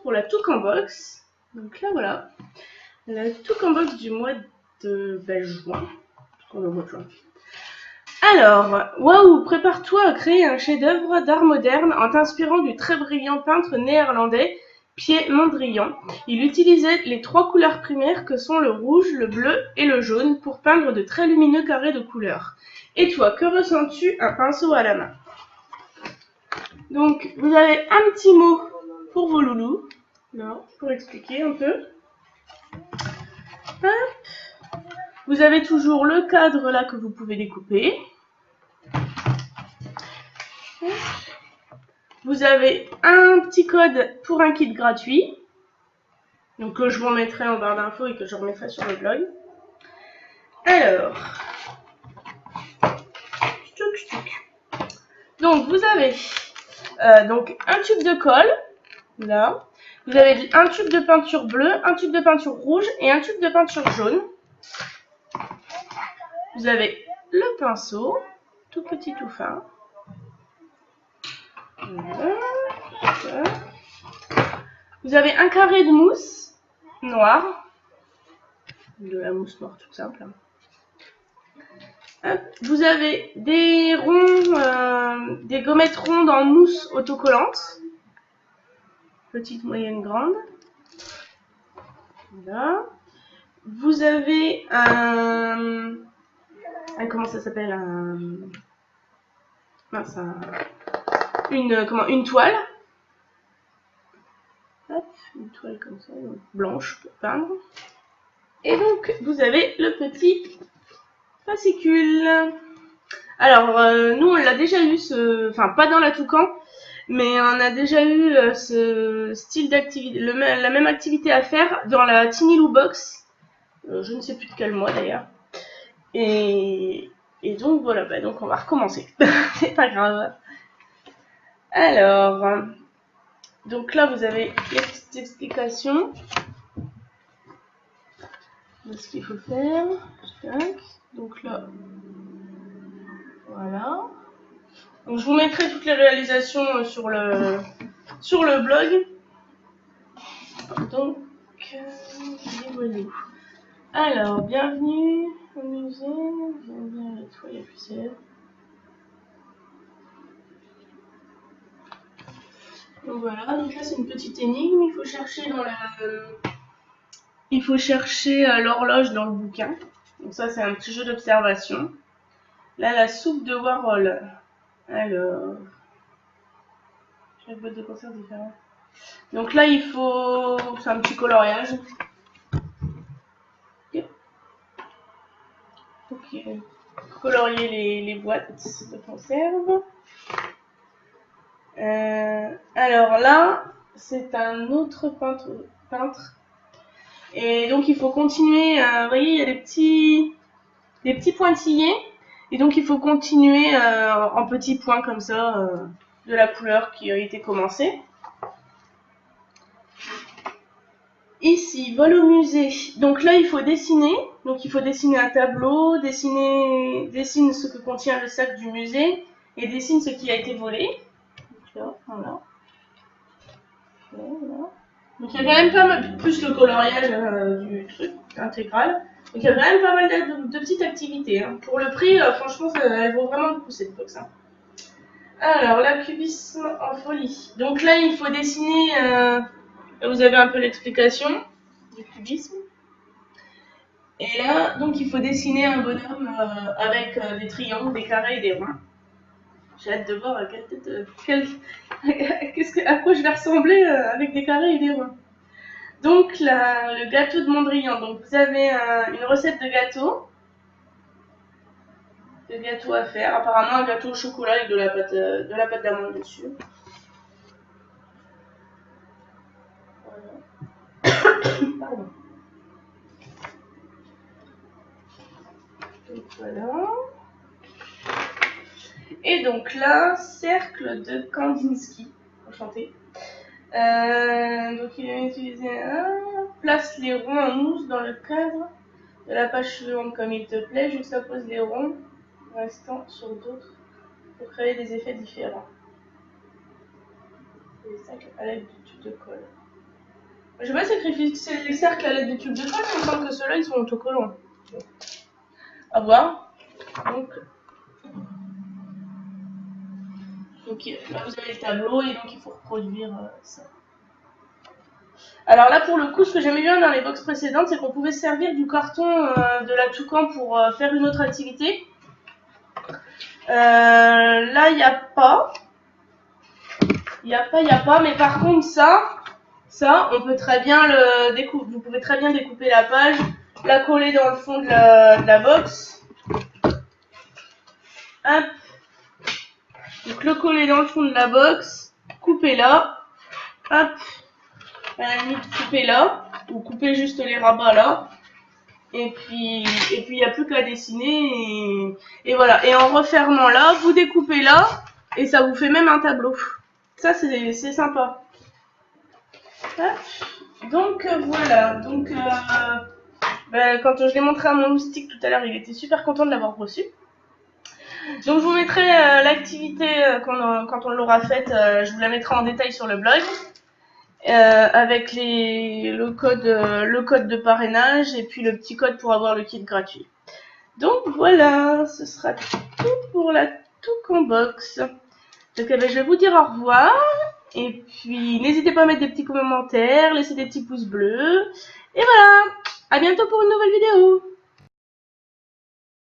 pour la Toucan Box. Donc là voilà, la Toucan Box du mois de juin. On est au mois de juin. Alors, waouh, prépare-toi à créer un chef-d'œuvre d'art moderne en t'inspirant du très brillant peintre néerlandais Piet Mondrian. Il utilisait les 3 couleurs primaires que sont le rouge, le bleu et le jaune pour peindre de très lumineux carrés de couleurs. Et toi, que ressens-tu un pinceau à la main? Donc, vous avez un petit mot pour vos loulous, là, pour expliquer un peu. Hop. Vous avez toujours le cadre là que vous pouvez découper. Vous avez un petit code pour un kit gratuit, donc que je vous mettrai en barre d'infos et que je remettrai sur le blog. Alors, donc vous avez donc un tube de colle, là. Vous avez un tube de peinture bleue, un tube de peinture rouge et un tube de peinture jaune. Vous avez le pinceau, tout petit, tout fin. Voilà. Vous avez un carré de mousse noire, de la mousse noire toute simple. Vous avez des ronds, des gommettes rondes en mousse autocollante, petite, moyenne, grande. Voilà. Vous avez comment ça s'appelle, une toile. Hop, une toile comme ça, blanche pour peindre. Et donc, vous avez le petit fascicule. Alors, nous, on l'a déjà eu, enfin, pas dans la Toucan, mais on a déjà eu ce style d'activité, la même activité à faire dans la Tiny Lou Box. Je ne sais plus de quel mois d'ailleurs. Et donc, voilà, donc on va recommencer. C'est pas grave. Alors, donc là, vous avez les petites explications de ce qu'il faut faire. Donc là, voilà. Donc je vous mettrai toutes les réalisations sur le blog. Donc, voilà. Alors, bienvenue au musée. Bienvenue à la toile la plus célèbre. Donc voilà, donc là c'est une petite énigme. Il faut chercher l'horloge dans le bouquin. Donc ça c'est un petit jeu d'observation. Là la soupe de Warhol. Alors, chaque boîte de concert différente. Donc là il faut, c'est un petit coloriage. Ok. Colorier les boîtes de conserve. Alors là, c'est un autre peintre. Et donc il faut continuer. Vous voyez, il y a des petits pointillés. Et donc il faut continuer en petits points comme ça de la couleur qui a été commencée. Ici, vol au musée. Donc là, il faut dessiner. Donc il faut dessiner un tableau, dessine ce que contient le sac du musée et dessine ce qui a été volé. Donc là, voilà. Voilà. Donc il y a quand même pas mal, plus le coloriage du truc intégral. Donc il y a quand même pas mal de petites activités. Hein. Pour le prix, franchement, elle vaut vraiment le coup cette box. Hein. Alors, la cubisme en folie. Donc là, il faut dessiner. Vous avez un peu l'explication du cubisme. Et là, donc il faut dessiner un bonhomme avec des triangles, des carrés et des ronds. J'ai hâte de voir à quelle tête, à quoi je vais ressembler avec des carrés et des ronds. Donc le gâteau de Mondrian. Donc vous avez une recette de gâteau à faire. Apparemment un gâteau au chocolat avec de la pâte d'amande dessus. Voilà. Pardon. Donc voilà. Et donc là, cercle de Kandinsky. Enchanté. Donc il a utilisé place les ronds en mousse dans le cadre de la page suivante comme il te plaît, juxtapose les ronds restant sur d'autres pour créer des effets différents. Et ça à l'aide du tube de colle. Je vais sacrifier les cercles à l'aide des tubes de colle, mais il me semble que ceux-là ils sont autocollants. À voir. Donc là vous avez le tableau et donc il faut reproduire ça. Alors là pour le coup ce que j'aimais bien dans les box précédentes c'est qu'on pouvait se servir du carton de la Toucan pour faire une autre activité. Là il n'y a pas. Il n'y a pas, mais par contre ça on peut très bien le découper. Vous pouvez très bien découper la page, la coller dans le fond de la box. Hop. Donc le coller dans le fond de la box, couper là, hop, à la limite couper là, ou couper juste les rabats là, et puis il n'y a plus qu'à dessiner, et voilà. Et en refermant là, vous découpez là, et ça vous fait même un tableau. Ça c'est sympa. Hop. Donc voilà, donc quand je l'ai montré à mon moustique tout à l'heure, il était super content de l'avoir reçu. Donc je vous mettrai l'activité quand on l'aura faite, je vous la mettrai en détail sur le blog avec le code de parrainage et puis le petit code pour avoir le kit gratuit. Donc voilà, ce sera tout pour la Toucan box. Donc je vais vous dire au revoir et puis n'hésitez pas à mettre des petits commentaires, laisser des petits pouces bleus et voilà, à bientôt pour une nouvelle vidéo.